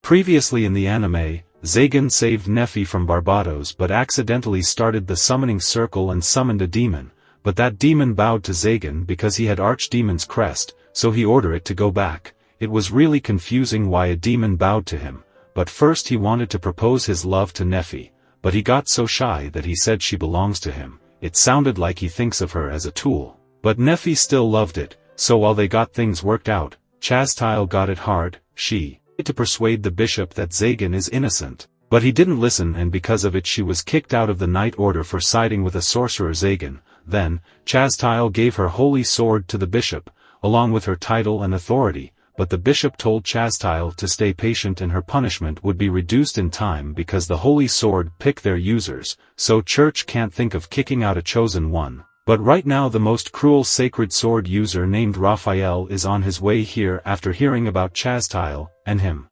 Previously in the anime, Zagan saved Neffy from Barbatos but accidentally started the summoning circle and summoned a demon, but that demon bowed to Zagan because he had Archdemon's crest, so he ordered it to go back. It was really confusing why a demon bowed to him, but first he wanted to propose his love to Neffy, but he got so shy that he said she belongs to him. It sounded like he thinks of her as a tool. But Neffy still loved it, so while they got things worked out, Chastile got it hard. She tried to persuade the bishop that Zagan is innocent, but he didn't listen, and because of it she was kicked out of the Knight Order for siding with a sorcerer Zagan. Then, Chastile gave her holy sword to the bishop, along with her title and authority, but the bishop told Chastile to stay patient and her punishment would be reduced in time because the holy sword picked their users, so church can't think of kicking out a chosen one. But right now the most cruel sacred sword user named Raphael is on his way here after hearing about Chastile, and him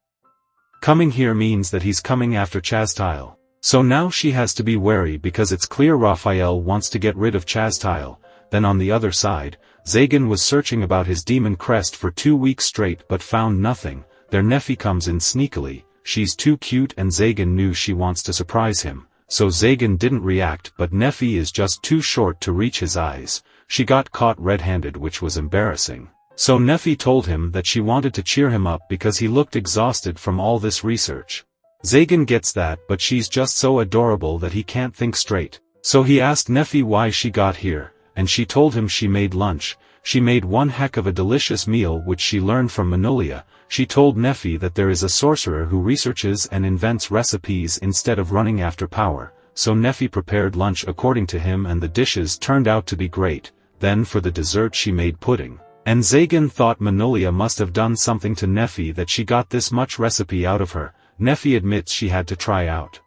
coming here means that he's coming after Chastile. So now she has to be wary because it's clear Raphael wants to get rid of Chastile. Then on the other side, Zagan was searching about his demon crest for 2 weeks straight but found nothing. Their Neffy comes in sneakily, she's too cute and Zagan knew she wants to surprise him. So Zagan didn't react, but Neffy is just too short to reach his eyes. She got caught red-handed, which was embarrassing. So Neffy told him that she wanted to cheer him up because he looked exhausted from all this research. Zagan gets that, but she's just so adorable that he can't think straight. So he asked Neffy why she got here, and she told him she made lunch. She made one heck of a delicious meal which she learned from Manolia. She told Neffy that there is a sorcerer who researches and invents recipes instead of running after power, so Neffy prepared lunch according to him and the dishes turned out to be great. Then for the dessert she made pudding. And Zagan thought Manolia must have done something to Neffy that she got this much recipe out of her. Neffy admits she had to try out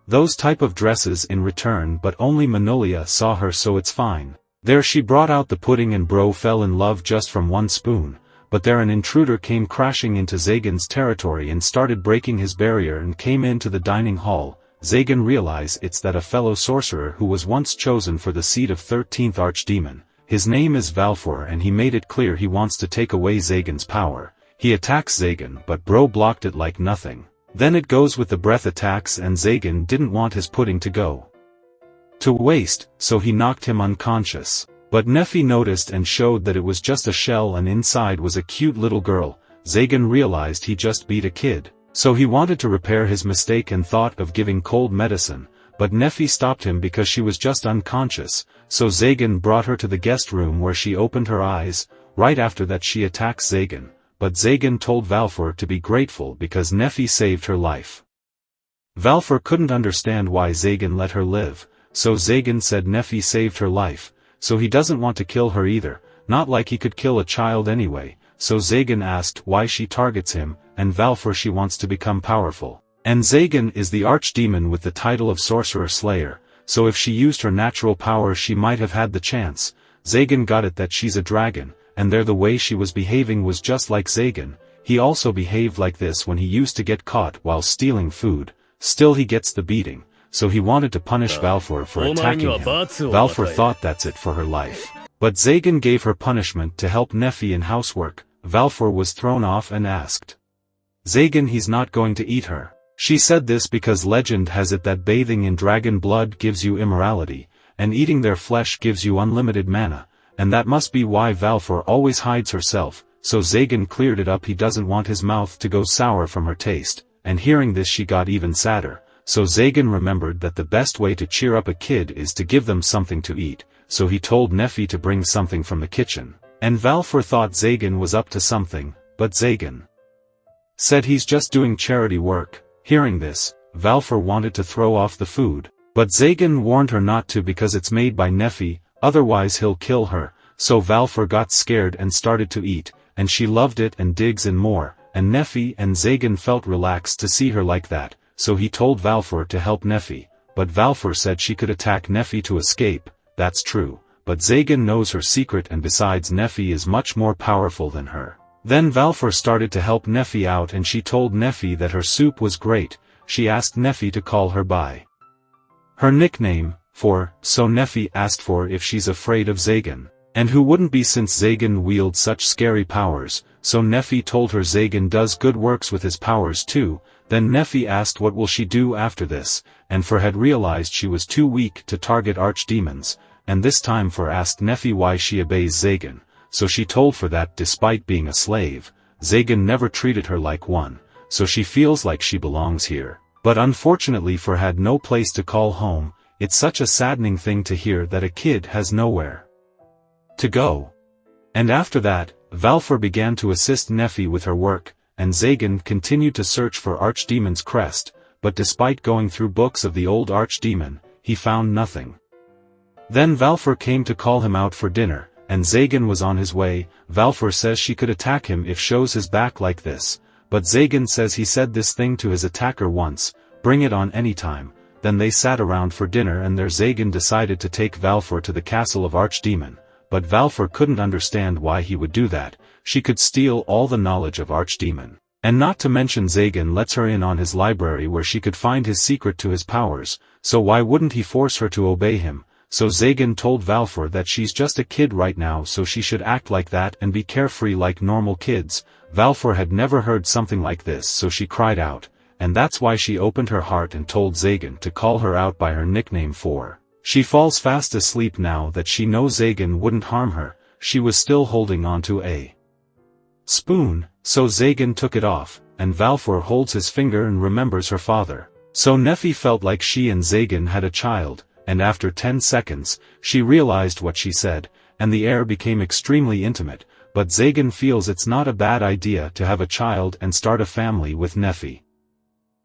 those type of dresses in return, but only Manolia saw her, so it's fine. There she brought out the pudding and bro fell in love just from one spoon. But there an intruder came crashing into Zagan's territory and started breaking his barrier and came into the dining hall. Zagan realized it's that a fellow sorcerer who was once chosen for the seat of 13th Archdemon. His name is Valfor and he made it clear he wants to take away Zagan's power. He attacks Zagan but bro blocked it like nothing. Then it goes with the breath attacks and Zagan didn't want his pudding to go to waste, so he knocked him unconscious. But Neffy noticed and showed that it was just a shell and inside was a cute little girl. Zagan realized he just beat a kid, so he wanted to repair his mistake and thought of giving cold medicine, but Neffy stopped him because she was just unconscious, so Zagan brought her to the guest room where she opened her eyes. Right after that she attacks Zagan, but Zagan told Valfor to be grateful because Neffy saved her life. Valfor couldn't understand why Zagan let her live, so Zagan said Neffy saved her life, so he doesn't want to kill her either, not like he could kill a child anyway. So Zagan asked why she targets him, and Valfor she wants to become powerful. And Zagan is the archdemon with the title of Sorcerer Slayer, so if she used her natural power she might have had the chance. Zagan got it that she's a dragon, and there the way she was behaving was just like Zagan. He also behaved like this when he used to get caught while stealing food. Still he gets the beating, so he wanted to punish Valfor for attacking him. Valfor thought that's it for her life. But Zagan gave her punishment to help Neffy in housework. Valfor was thrown off and asked Zagan he's not going to eat her. She said this because legend has it that bathing in dragon blood gives you immorality, and eating their flesh gives you unlimited mana, and that must be why Valfor always hides herself. So Zagan cleared it up, he doesn't want his mouth to go sour from her taste, and hearing this she got even sadder. So Zagan remembered that the best way to cheer up a kid is to give them something to eat, so he told Neffy to bring something from the kitchen. And Valfor thought Zagan was up to something, but Zagan said he's just doing charity work. Hearing this, Valfor wanted to throw off the food, but Zagan warned her not to because it's made by Neffy, otherwise he'll kill her. So Valfor got scared and started to eat, and she loved it and digs in more, and Neffy and Zagan felt relaxed to see her like that. So he told Valfor to help Neffy, but Valfor said she could attack Neffy to escape. That's true, but Zagan knows her secret, and besides Neffy is much more powerful than her. Then Valfor started to help Neffy out and she told Neffy that her soup was great. She asked Neffy to call her by her nickname, so Neffy asked for if she's afraid of Zagan. And who wouldn't be since Zagan wields such scary powers, so Neffy told her Zagan does good works with his powers too. Then Neffy asked what will she do after this, and For had realized she was too weak to target archdemons, and this time For asked Neffy why she obeys Zagan, so she told For that despite being a slave, Zagan never treated her like one, so she feels like she belongs here. But unfortunately For had no place to call home. It's such a saddening thing to hear that a kid has nowhere to go. And after that, Valfor began to assist Neffy with her work, and Zagan continued to search for Archdemon's crest, but despite going through books of the old Archdemon, he found nothing. Then Valfor came to call him out for dinner, and Zagan was on his way. Valfor says she could attack him if shows his back like this, but Zagan says he said this thing to his attacker once, bring it on anytime. Then they sat around for dinner and there Zagan decided to take Valfor to the castle of Archdemon, but Valfor couldn't understand why he would do that. She could steal all the knowledge of Archdemon. And not to mention Zagan lets her in on his library where she could find his secret to his powers, so why wouldn't he force her to obey him? So Zagan told Valfor that she's just a kid right now so she should act like that and be carefree like normal kids. Valfor had never heard something like this so she cried out, and that's why she opened her heart and told Zagan to call her out by her nickname For. She falls fast asleep now that she knows Zagan wouldn't harm her. She was still holding onto a spoon, so Zagan took it off, and Valfor holds his finger and remembers her father. So Neffy felt like she and Zagan had a child, and after 10 seconds, she realized what she said, and the air became extremely intimate, but Zagan feels it's not a bad idea to have a child and start a family with Neffy.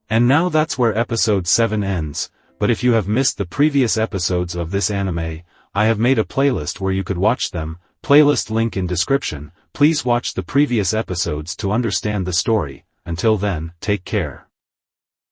And now that's where episode 7 ends, but if you have missed the previous episodes of this anime, I have made a playlist where you could watch them, playlist link in description. Please watch the previous episodes to understand the story. Until then, take care.